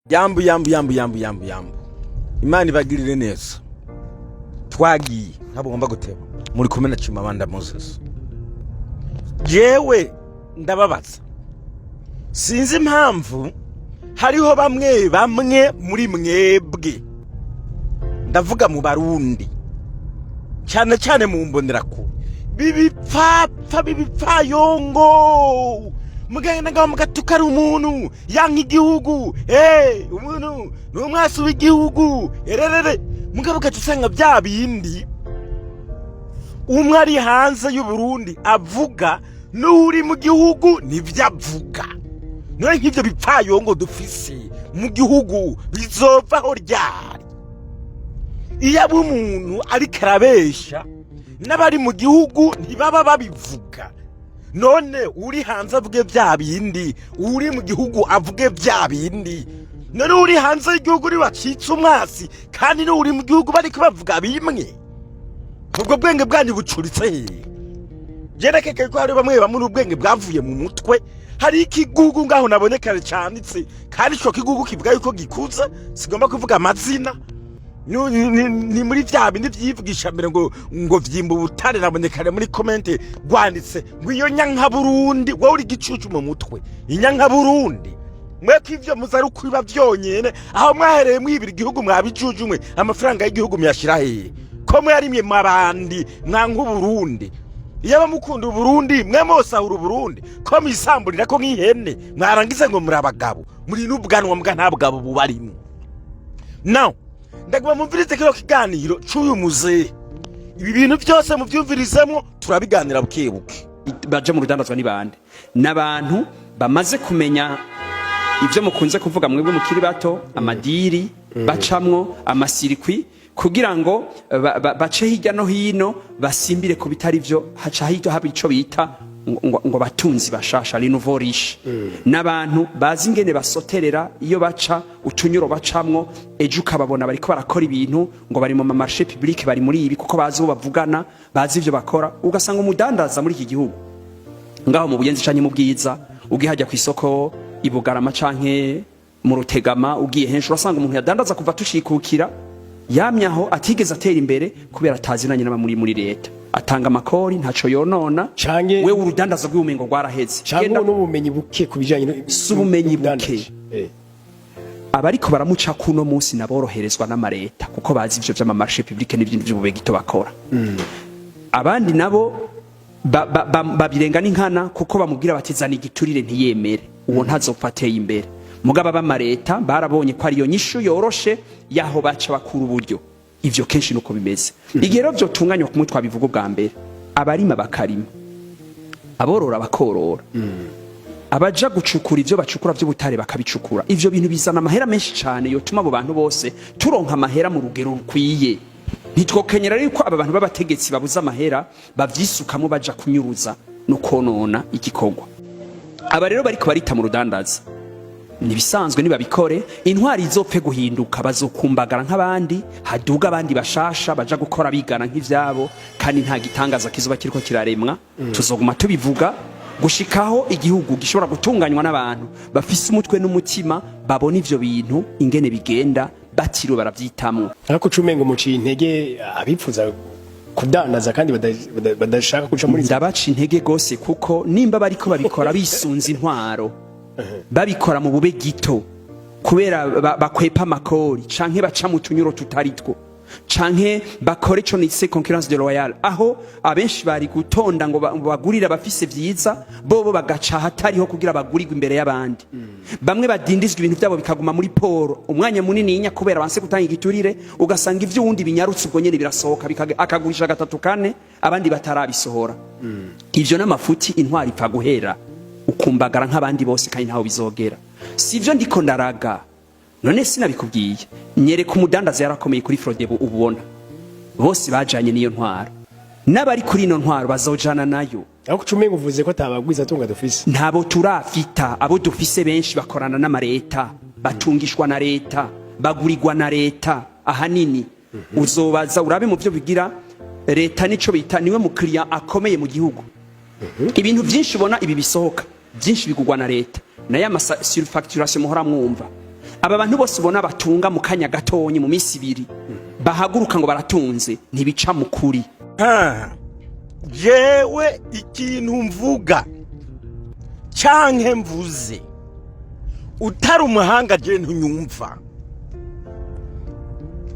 Yambu. Imana ibagirire neza. Twagiye ntabwo ngomba guteba. Muri kumwe na Chimamanda Moses. Jewe ndababaza. Sinzi impamvu hariho bamwe muri mwebwe. Ndavuga mu Barundi. Cyane mu mboneraku. Bibipfayongo. Mugenda ngaho mugatukara umuntu yanka igihugu umuntu n'umwasi w'igihugu ererere mugabo gatusanga bya bindi umwe ari hanze y'u Burundi avuga n'uri mu gihugu nivyavuga none nk'ivyo bipfayongo dufise mu gihugu bizovaho ryari iyo abo umuntu ari karabesha n'abari mu gihugu ntibaba babivuga. None uri hanze avuge bya bindi uri mu gihugu avuge bya bindi none uri hanze y'igihugu uri wacitse umwasi kandi no uri mu gihugu bari kubavuga bimwe ubwo bwenge bwanyu bucuritse jerekeke ko hari bamwe ubwenge bwavuye mu mutwe hari ikigugu ngaho nabonye kare cyanditse kandi cyo kigugu kivuga yuko gikuza sigomba kuvuga amazina ni muri bya bindi byivugisha mbere ngo vyimba ubutare nabonekane muri comment gwanditse ngo iyo nyanka Burundi wowe uri gicucu mu mutwe inyanka Burundi mweko ivyo muzari kwiba vyonyene aho mwahereye mwibira igihugu mwabijujumwe amafaranga y'igihugu myashira hehe ko mwarimye mabandi mwanka Burundi iyo bamukunda Burundi mwe mose ahuru Burundi ko misamburira ko nk'ihene mwarangize ngo muri abagabo muri n'ubwanwa mbwa ntabugabo bubarimo now ndagwa mumvirize kiro kiganiro cy'uyu muze ibi bintu byose mu byumvirizemo turabiganira bukebuke baje mu rudandazwa ni bande nabantu bamaze kumenya ivyo mukunze kuvuga mwebwe mukiri bato amadiri bacamwo amasirikwi kugira ngo bace hirya no hino basimbire ku bitari vyo haca hito haba ico bita ngo batunzi bashasha rinovorish nabantu bazi ingene basoterera iyo baca utunyuro bacamwo ejo ukababona bariko barakora ibintu ngo bari mu marché public bari muri ibi kuko bazi bo bavugana bazi ivyo bakora ugasanga umudandaza muri iki gihugu ngaho mu buyenzi canye mu bwiza ugihajya ku isoko ibugarama canke mu rutegama ugiye henshi urasanga umuntu yadandaza kuva tushikukira yamyaho atigeze atera imbere kubera atazinanye n'abamuri leta atanga makori ntaco yonona canke we urudandaza rw'ubumengo rwaraheze genda n'ubumenyi buke kubijanye n'ubumenyi buke abariko baramuca kuno munsi naboroherezwa n'amareta kuko bazi ivyo vy'amamarché public n'ibindi by'ububegito bakora abandi nabo babirenga n'inkana kuko bamubwira batizana igiturire ntiyemere uwo ntazopfateye imbere mugaba b'amareta barabonye ko ari yo nyishu yoroshe yaho baca bakura uburyo ivyo kenshi nuko bimeze igero byo tunganywa kumwe twabivuga bwa mbere abarima bakarima aborora bakorora abaja gucukura ivyo bacukura by'ubutare bakabicukura ivyo bintu bizana amahera menshi cyane yo tuma abo bantu bose turonka amahera mu rugero rukwiye ntitwokenyera ariko aba bantu b'abategetsi babuza amahera bavyisukamo baja kunyuruza no konona igikorwa aba rero bariko barita mu rudandaza nibisanzwe nibabikore intwari izopfe guhinduka bazokumbagara nk'abandi haduga abandi bashasha baja gukora bigana nk'ivyabo kandi nta gitangaza kizuba kiriko kiraremwa tuzoguma tubivuga gushikaho igihugu gishobora gutunganywa n'abantu bafise umutwe n'umutima babona ivyo bintu ingene bigenda batiro baravyitamwo ariko cumengo muciye intege abipfuza kudandaza kandi badashaka kuca muri ndabaca intege gose kuko nimba bariko babikora bisunza intwaro babikora mu bube gito kubera bakwepa amakori canke baca mu tunyuro tutaritwo canke bakore ico nitse concurrence de loyale aho abenshi bari gutonda ngo bagurira bafise vyiza bobo bagaca hatariho kugira bagurirwe imbere y'abandi bamwe badindizwa ibintu byabo bikaguma muri poro umwanya munini inya kubera banse gutanga igiturire ugasanga ivyo wundi binyarutse ubwo nyene birasohoka akagurisha gatatu kane abandi batarabisohora ivyo n'amafuti intwari ipfa guhera ukumbagara nk'abandi bose kandi ntaho bizogera sivyo ndiko ndaraga none sinabikubwiye nyereka umudandaza yarakomeye kuri Frodebo ubona bose bajanye niyo ntwaro n'abari kuri ino ntwaro bazojana nayo ariko cumengo uvuze ko atabagwiza tunga dufise ntabo turafita abo dufise benshi bakorana n'amareta batungishwa na leta bagurirwa na leta ahanini uzobaza urabe mu byo bigira leta nico bita niwe mukiriya akomeye mu gihugu ibintu byinshi ubona ibi bisohoka byinshi bigugwa na leta na ya surfacturation muhora mwumva aba bantu bose ubona batunga mu kanya gatonyi mu minsi ibiri bahaguruka ngo baratunze ntibica mu kuri. jewe ikintu mvuga canke mvuze utari umuhanga je ntunyumva.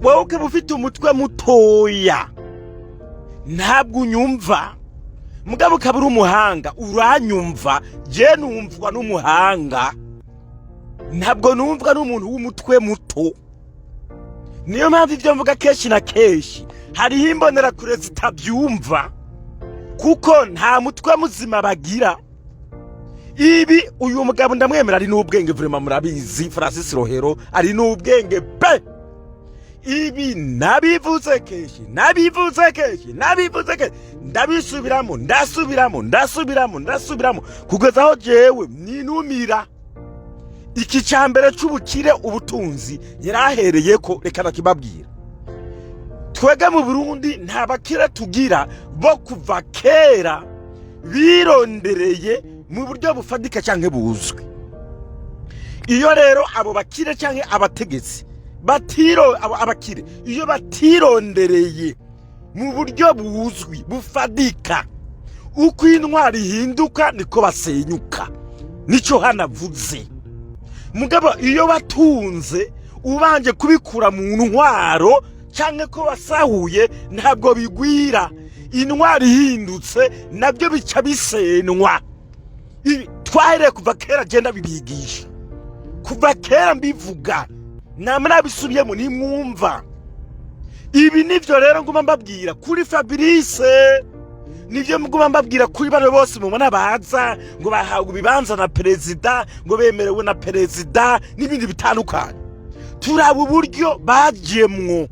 Wowe ukaba ufite umutwe mutoya ntabwo unyumva, mugabo ukaba uri umuhanga uranyumva. Je numvwa n'umuhanga, ntabwo numvwa n'umuntu w'umutwe muto. Niyo mpamvu ivyo mvuga kenshi na kenshi hariho imbonerakure zitabyumva, kuko nta mutwe muzima bagira. Ibi uyu mugabo ndamwemera ari n'ubwenge, vraiment murabizi, Francis Rohero ari n'ubwenge pe. Ibi nabivuze kenshi ndasubiramo kugeza aho jewe ninumira. Iki cyambere c'ubukire ubutunzi yarahereye ko, reka nakibabwira. Twege mu Burundi nta bakire tugira bo kuva kera birondereye mu buryo bufadika canke buzwi. Iyo rero abo bakire canke abategetsi abakire iyo batirondereye mu buryo buzwi bufadika, uko intwari ihinduka niko basenyuka. Nico hanavuze. Mugabo iyo batunze ubanje kubikura mu ntwaro canke ko basahuye ntabwo bigwira. Intwari ihindutse nabyo bica bisenwa. Twahere kuva kera genda bibigisha, kuva kera mbivuga, namwe bisubiyemo nimwumva. Ibi nivyo rero nguma mbabwira kuri Fabrice, nivyo muguma mbabwira kuri bano bose mubona baza ngo bahawe ibibanza na perezida, ngo bemerewe na perezida n'ibindi bitandukanye. Turaba uburyo bajyemwo.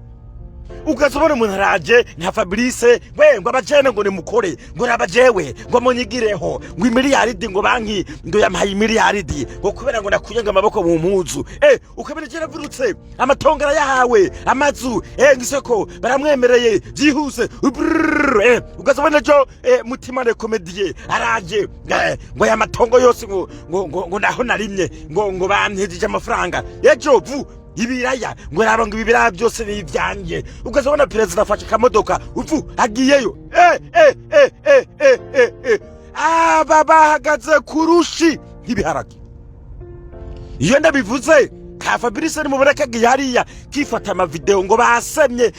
Ukazobona umuntu araje nka Fabrice, we ngo abajene ngo nimukore, ngo rabajewe ngo munyigireho, ngo imiliyaridi ngo banki ngo yampaye imiliyaridi, ngo kubera ngo nakuyenga amaboko mu mpuzu. Ukabona je ravurutse amatongera yahawe amazu, ngiseko baramwemereye byihuse. Ukazobona jo mutima de comedie araje ngo ya matongo yose ngo naho narimye ngo bantejije amafaranga ejo vu ibiraya ngo raba ngo ibiraya byose ni ivyanje. Ukazobona perezida afashe kamodoka uvu agiyeyo. Aba bahagaze kurushi ibiharage. Iyo ndabivuze ka Fabrice ni mubureka gihariya kifata ama video ngo basemye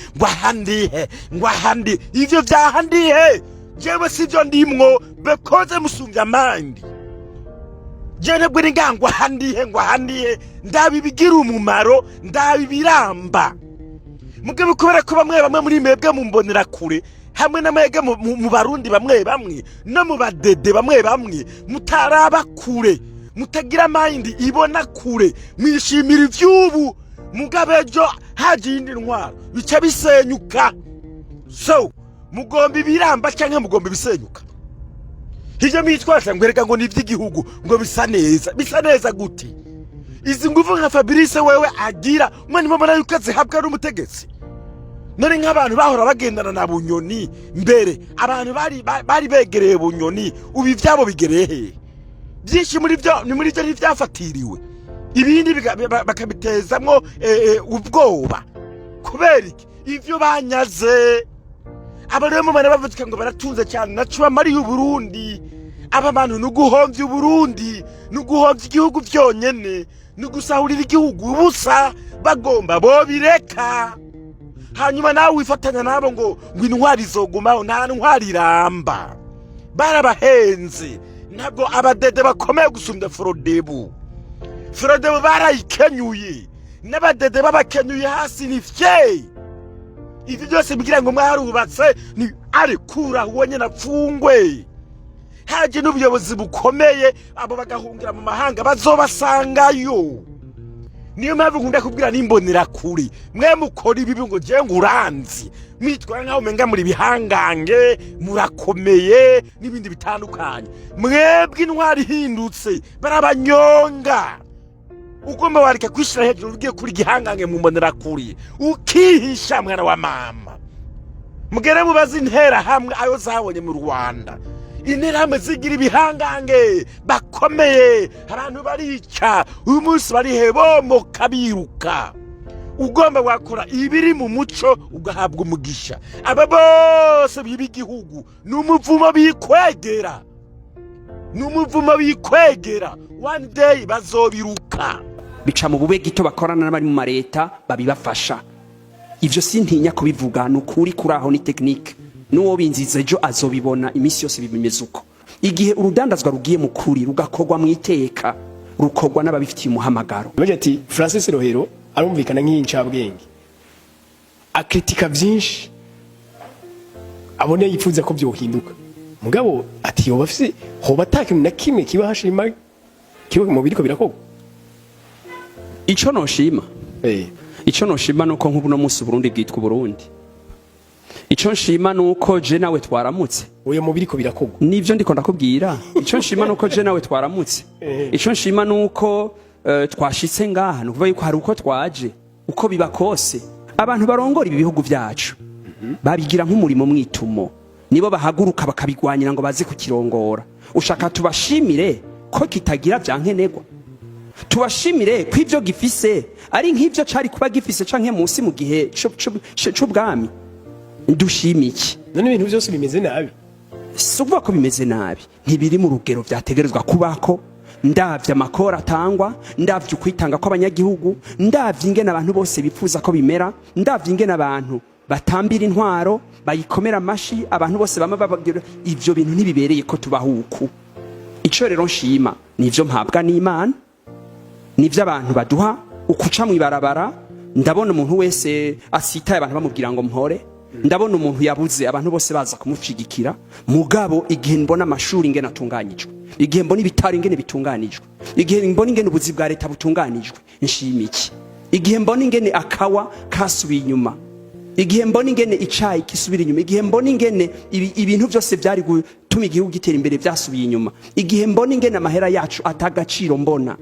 ngo ahandi ivyo byahandihe. Jewe sivyo ndimwo bekoze musumbya mandi. Jene bwiri ngo ahandihe ndabibigira umumaro ndabibiramba. Mugabo kubera ko bamwe muri mwebwe mumbonera kure, hamwe n'amahega mu Barundi bamwe no mu badede bamwe mutaraba kure, mutagira mind ibona kure, mwishimira ivyubu. Mugabo ejo haje indi ntwaro bica bisenyuka. So mugomba ibiramba canke mugomba bisenyuka. Hije mitwasa ngwereka ngo n'ivy'igihugu ngo bisa neza gute? Izi nguvu nka Fabrice wewe agira mwe nimubona yuko zihabwa n'umutegetsi. None nk'abantu bahora bagendana na Bunyoni mbere, abantu bari begereye Bunyoni, ubi vyabo bigerehe. Byinshi muri byo ntibyafatiriwe, ibindi bakabitezamwo ubwoba. Kubera iki? Ivyo banyaze. Abaremo mane bavuga ngo baratunze cyane nacuba mari y'u Burundi. Aba bantu nuguhomvya Burundi, nuguhomvya igihugu byonyene, nugusahurira igihugu ubusa, bagomba bo bireka. Hanyuma nawe wifatanya nabo ngo intwari zogumaho, nta ntwari iramba. Barabahenze. Ntabwo abadede bakomeye gusumbya Frodebu barayikenyuye, n'abadede babakenyuye hasi ni fye. Ivi byose bigira ngo mwarubatse ni arekura ubonye napfungwe. Haje n'ubuyobozi bukomeye, abo bagahungira mu mahanga bazobasangayo. Niyo mpamvu nkunda kubwira nimbonera kuri mwe mukora ibibi ngo je nguranzi, mwitwara nkaho menga muri bihangange, murakomeye n'ibindi bitandukanye. Mwebwe intwari hindutse barabanyonga. Ugomba warika kwishira hejuru ugiye kuri gihangange mu mbonera kuri ukihisha mwana wa mama. Mugere mubazi intera hamwe ayo zabonye mu Rwanda. interahamwe zigira ibihangange bakomeye, abantu barica, uyu munsi bari hebomoka biruka. Ugomba wakora ibiri mu muco ugahabwa umugisha. Aba bose biba igihugu n'umuvumo bikwegera, one day bazobiruka. Bica mu bube gito bakorana n'abari mu mareta babibafasha. Ivyo sintinya kubivuga, n'ukuri kuraho ni technique, n'uwo binzize ejo azobibona. Imisi yose bimeze uko. Igihe urudandazwa rugiye mu kuri rugakorwa mu iteka, rukorwa n'ababifitiye umuhamagaro. Baje ati Francis Rohero arumvikana nk'incabwenge, akritika byinshi, abone yifuza ko byohinduka. Mugabo ati yoba afise hoba atakintu na kimwe kiba hashima kiba mu biriko birakorwa. Ico noshima ico noshima nuko nk'ubu no munsi Burundi bwitwa Burundi. Ico nshima nuko je nawe twaramutse. Oya mu biriko birakorwa. Nivyo ndiko ndakubwira. Ico nshima nuko je nawe twaramutse. Ico nshima nuko twashitse ngaha, nukuvuga yuko hari uko twaje, uko biba kose. Abantu barongora ibi bihugu byacu babigira nk'umurimo mwitumo, nibo bahaguruka bakabigwanyira ngo baze kukirongora. Ushaka tubashimire ko kitagira byankenegwa, tubashimire ko ivyo gifise ari nk'ivyo cari kuba gifise canke munsi mu gihe c'ubwami. Ndushimiki none ibintu byose bimeze nabi, suvuga ko bimeze nabi, ntibiri mu rugero byategerezwa kubako. Ndavye amakora atangwa, ndavye ukwitanga kw'abanyagihugu, ndavye ingene abantu bose bipfuza ko bimera, ndavye ingene abantu batambira intwaro bayikomera amashi, abantu bose bama babagira. Ivyo bintu ntibibereye ko tubahuku. Ico rero nshima nivyo mpabwa n'Imana, nivyo abantu baduha ukuca mu ibarabara. Ndabona umuntu wese asitaye abantu bamubwira ngo mpore, ndabona umuntu yabuze abantu bose baza kumushigikira. Mugabo igihe mbona amashuri ingene atunganyijwe, igihe mbona ibitaro ingene bitunganijwe, igihe mbona ingene ubuzi bwa leta butunganijwe, nshimiki. Igihe mbona ingene akawa kasubiye inyuma, igihe mbona ingene icayi kisubira inyuma, igihe mbona ingene ibintu byose byari gutuma igihugu gitera imbere byasubiye inyuma, igihe mbona ingene amahera yacu atagaciro mbona,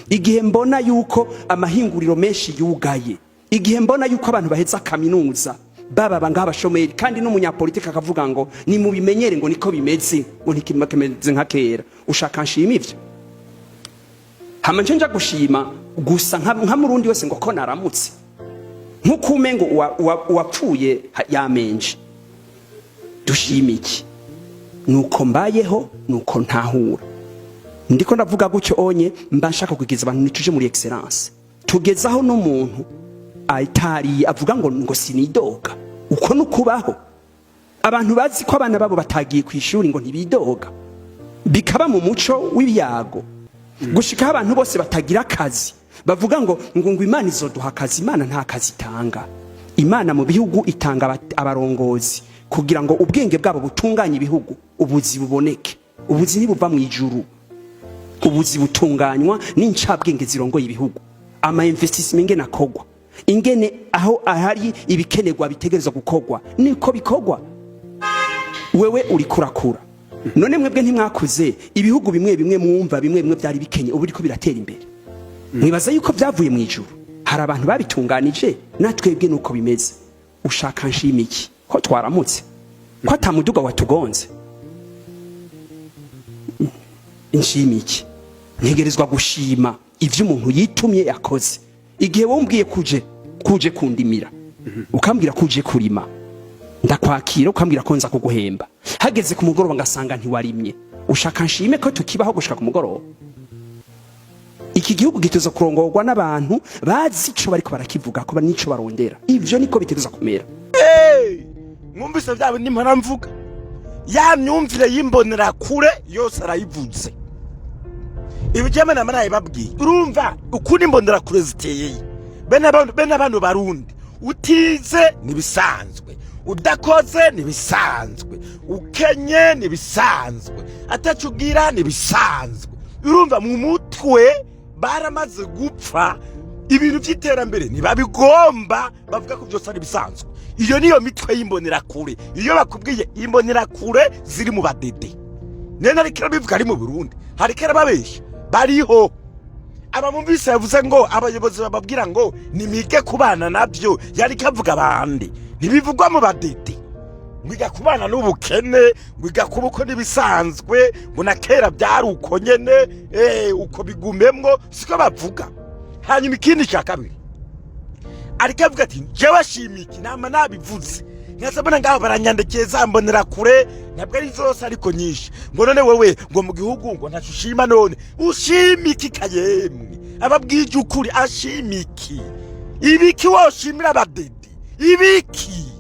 igihe mbona yuko amahinguriro menshi yugaye, igihe mbona yuko abantu baheza kaminuza baba ngabashomeri, kandi n'umunyapolitika akavuga ngo ni mu bimenyere ngo niko bimeze, ngo ntikimeze nka kera. Ushaka nshima ivyo? Hama nje nja gushima gusa nka murundi wese ngo ko naramutse, nkuko umengo wapfuye yamenje. Dushimiki nuko mbayeho, nuko ntahura. Ndiko ndavuga gutyo onye mba nshaka kugiza abantu nituje muri excellence, tugezaho no muntu aitari avuga ngo sinidoga. Uko nukubaho abantu bazi ko abana babo batagiye kwishuri ngo ntibidoga, bikaba mu muco w'ibyago. Gushika abantu bose batagira akazi bavuga ngo Imana izoduha akazi. Imana nta kazi itanga. Imana mu bihugu itanga abarongozi kugira ngo ubwenge bwabo butunganye ibihugu, ubuzi buboneke. Ubuzi nibuva mu ijuru, ubuzi butunganywa n'incabwenge zirongoye ibihugu. Ama investissement ingene akogwa, ingene aho ahari ibikenerwa bitegerezwa gukogwa niko bikogwa. Wewe uri kurakura, none mwebwe ntimwakuze ibihugu bimwe bimwe mwumva bimwe byari bikenye, ubu riko biratera imbere. Mwibaza yuko byavuye mu ijuru, hari abantu babitunganije, natwebwe nuko bimeze. Ushaka nshimiki ko twaramutse, ko atamuduga watugonze. Nshimiki ntegerezwa gushima ivyo umuntu yitumye yakoze. Igihe wombwiye kuje kundimira, ukambwira kuje kurima, ndakwakira ukambwira ko nza kuguhemba. Hageze ku mugoroba ngasanga ntiwarimye, ushaka nshime ko tukibaho gushika ku mugoroba. Iki gihugu giteza kurongorwa n'abantu bazi ico bariko barakivuga ko nico barondera. Ivyo niko biteza kumera. Mwumvise byawe nimpara mvuga, ya myumvire yimbonera kure yose arayivuze. Ibijyame na maraye babwiye, urumva ukuri imbonera kure ziteye. Bene abantu barundi, utize nibisanzwe, udakoze nibisanzwe, ukenye nibisanzwe, atacugira nibisanzwe. Urumva mu mutwe baramaze gupfa ibintu by'iterambere ntibabigomba, bavuga ko byose ari bisanzwe. Iyo niyo mitwe yimbonera kure. Iyo bakubwiye imbonera kure ziri mu badede, nene ariko bivuga ari mu Burundi, hari kera babeshya bariho. Abamumvise yavuze ngo abayobozi bababwira ngo nimige kubana nabyo, yari kavuga abandi ntibivugwa mu badede. ngo igakubana n'ubukene ngo igakuba uko n'ibisanzwe ngo na kera byari uko nyene uko bigumemwo siko bavuga. Hanyuma ikindi cya kabiri ariko avuga ati jewe shimiki nama nabivuze nkasabona ngaho baranyandekeye zambonera kure ntabwo ari zose ariko nyinshi ngo none wewe ngo mu gihugu ngo ntacushima none ushimiki kayemwe ababwije ukuri ashimiki ibiki woshimira abadede ibiki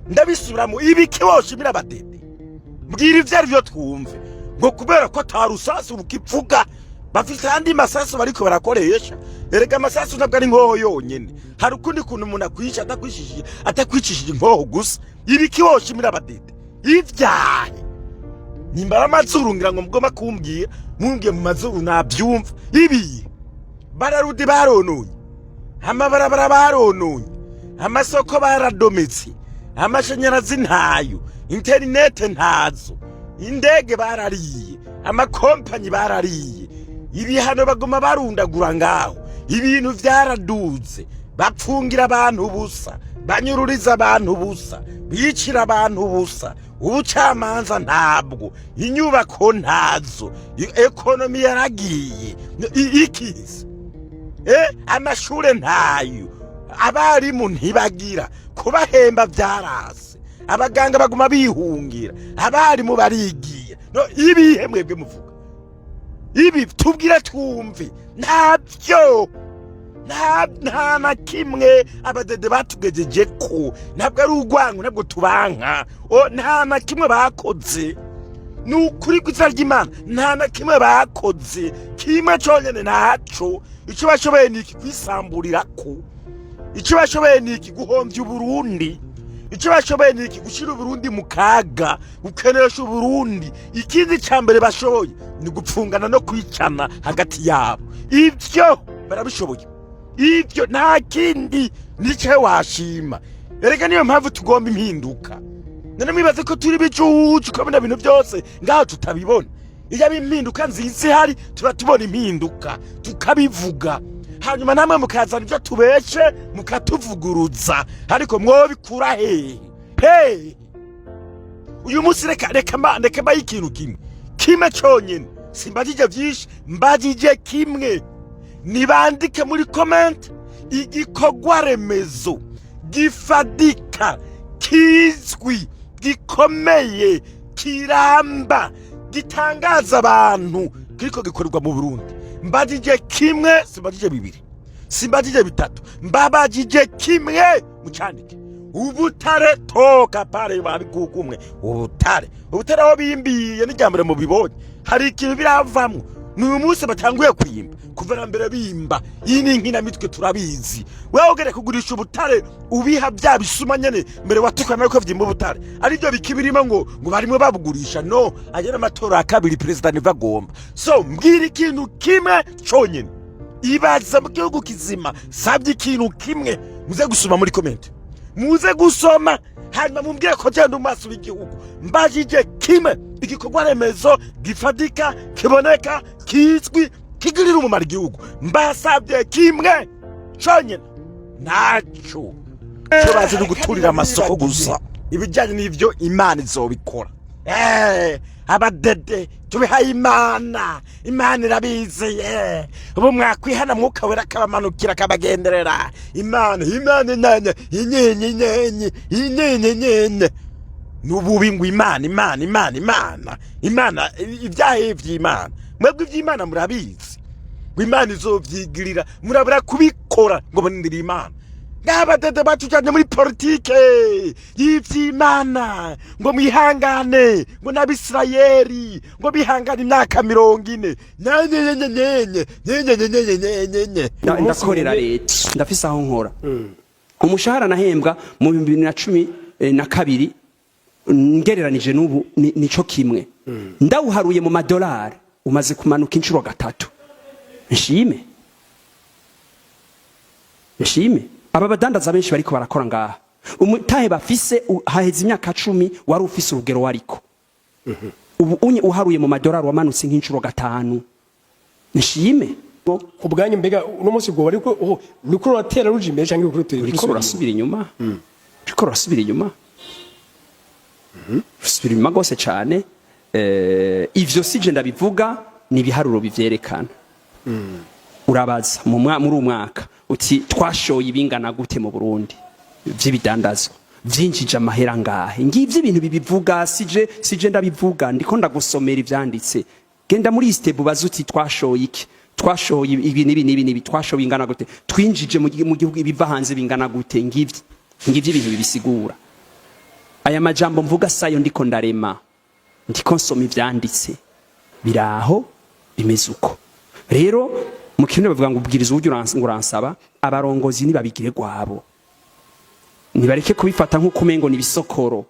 ndabisubiramo ibiki woshimira abadede mbwira ivyo ari byo twumve ngo kubera ko atarusasu rukivuga bafite andi masasu bariko barakoresha erega amasasu ntabwo ari ngoho yonyene hari ukundi kuntu umuntu akwisha atakwicishije inkoho gusa ibiki woshimira abadede ivyahe nimbara amazuru ngira ngo mugomba kumbwira mumbwiye mu mazuru nabyumva ibi bararudi barononye amabarabara barononye amasoko baradometse amashanyarazi ntayo interinete ntazo indege barariye amakompanyi barariye ibihano bagoma barundagura ngaho ibintu vyaraduze bapfungira abantu busa banyururiza abantu busa bicira abantu busa ubucamanza ntabwo inyubako ntazo ekonomi yaragiye ikizi amashure ntayo abarimu ntibagira kubahemba vyarase abaganga baguma bihungira abarimu barigiye no ibihe mwebwe muvuga ibi tubwire twumve ntabyo nta na kimwe abadede batugejeje ko ntabwo ari urwango ntabwo tubanka nta na kimwe bakoze nukuri kw'izina ry'Imana nta na kimwe bakoze kimwe cyonyene naco icyo bashoboye niki kwisamburirako icyo bashoboye niki guhomvya Uburundi icyo bashoboye niki gushira Uburundi mu kaga gukenesha Uburundi ikindi cyambere bashoboye ni gupfungana no kwicana hagati yabo ivyo barabishoboye ivyo nta kindi nice washima erega niyo mpamvu tugomba impinduka none mwibaze ko turi bicucu kabona bintu byose ngaho tutabibona iyo impinduka nziza hari tuba tubona impinduka tukabivuga hanyuma namwe mukazana ibyo tubeshe mukatuvuguruza ariko mwobikura he uyu munsi reka mba ikintu kimwe cyonyene simbajije byinshi mbajije kimwe nibandike muri comment igikorwa remezo gifadika kizwi gikomeye kiramba gitangaza abantu kiriko gikorwa mu Burundi mbajije kimwe simbajije bibiri simbajije bitatu mbabajije kimwe mucandike ubutare toka pare babikukumwe ubutare aho bimbiye n'ijyambere mu bibonye hari ikintu biravamwe n'uyu munsi batanguye kwimba kuva mbere bimba iyi ni nkinamitwe turabizi wewe ugere kugurisha ubutare ubiha bya bisuma nyene mbere watukana ko vyimba ubutare ari byo bikibirimo ngo barimo babugurisha no agera amatora akabiri president nivagomba so mbwira ikintu kimwe cyonyene ibaza mu gihugu kizima sabye ikintu kimwe muze gusoma muri comment muze gusoma hanyuma mumbwire ko genda umaso w'igihugu mbajije kimwe igikorwa remezo gifadika kiboneka kizwi kigirira umumaro igihugu mbasabye kimwe cyonyine naco cyo bazi no guturira amasoko gusa ibijyanye n'ivyo Imana izobikora abadede tubihaye Imana irabizeye ubu mwakwihana mwuka wera kabamanukira kabagenderera Imana inyenye nububi ngo Imana ibyahe vy'Imana mwebwe ivy'Imana murabizi ngo Imana izovyigirira murabura kubikora ngo bonindira Imana n'abadede batujanye muri politike y'ivy'Imana ngo mwihangane ngo n'Abisirayeli ngo bihangane imyaka 40 nyenye ndakorera leta ndafise aho nkora umushahara nahembwa mu 2012 ngereranije n'ubu nico kimwe ndawuharuye mu madolari umaze kumanuka inshuro gatatu nshime aba badandaza benshi bariko barakora ngaha umutahe bafise haheze imyaka 10 wari ufise urugero wariko ubu unye uharuye mu madolari wamanutse nk'inshuro gatanu nshime ubwanyu mbega uno munsi gwo bariko uriko ratera ruje imbere cyangwa uriko urasubira inyuma uriko urasubira inyuma rusubira inyuma gose cyane. Ivyo sije ndabivuga ni ibiharuro bivyerekana. Urabaza muri umwaka uti twashoye ibingana gute mu Burundi vy'ibidandazwa vyinjije amahera ngahe. Ngivyo ibintu bibivuga sije ndabivuga ndiko ndagusomera ivyanditse. Genda muri step bazuti twashoye iki, twashoye ibi nibi twashoye ingana gute, twinjije mu gihugu ibiva hanze bingana gute. Ngivyo ibintu bibisigura. Aya majambo mvuga sayo ndiko ndarema, ndiko nsoma ivyanditse biraho bimeze uko. Rero mu kintu bavuga ngo ubwiriza uburyo uransaba abarongozi nibabigire gwabo, nibareke kubifata nko kumengo ni bisokoro,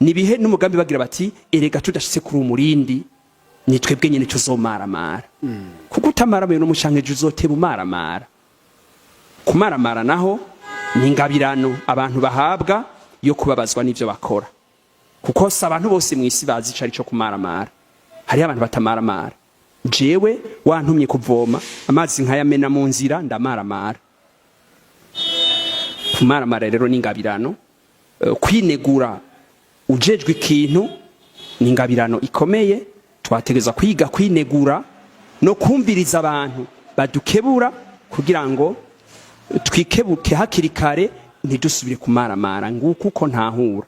nibihe n'umugambi bagira bati erega tudashitse kuri umurindi ni twebwe nyene tuzomaramara. Kuko utamaramaye no mushankeje uzoteba umaramara. Kumaramara naho ni ingabirano abantu bahabwa yo kubabazwa n'ivyo bakora. Kuko si abantu bose mwisi bazi icari cyo kumaramara. Hari abantu batamaramara. Jewe wantumye kuvoma amazi nkayamena mu nzira ndamaramara. Kumaramara rero ni ingabirano. Kwinegura ujejwe ikintu ni ingabirano ikomeye. Twategeza kwiga kwinegura no kumviriza abantu badukebura kugira ngo twikebuke hakiri kare ntidusubire kumaramara nguko uko ntahura.